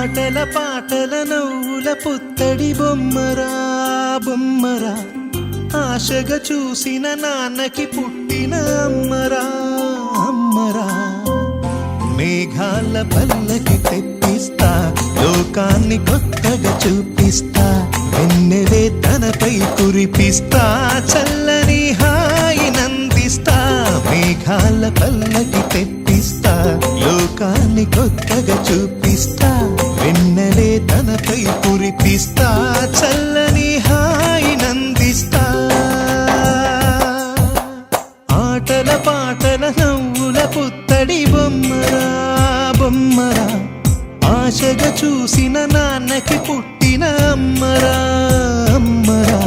ఆటల పాటల నవ్వుల పుత్తడి బొమ్మరా బొమ్మరా, ఆశగా చూసిన నాన్నకి పుట్టిన అమ్మరా అమ్మరా. మేఘాల పల్లకి తెప్పిస్తా, లోకాన్ని కొత్తగా చూపిస్తా, వెన్నెలే తనపై కురిపిస్తా, చల్లని హాయి నందిస్తా. మేఘాల పల్లకి తెప్పిస్తా, లోకాన్ని కొత్తగా చూపిస్తా, వెన్నెలే తనపై కురిపిస్తా, చల్లని హాయి నందిస్తా. ఆటల పాటల నవ్వుల పుత్తడి బొమ్మరా బొమ్మరా, ఆశగా చూసిన నాన్నకి పుట్టిన అమ్మరా అమ్మరా.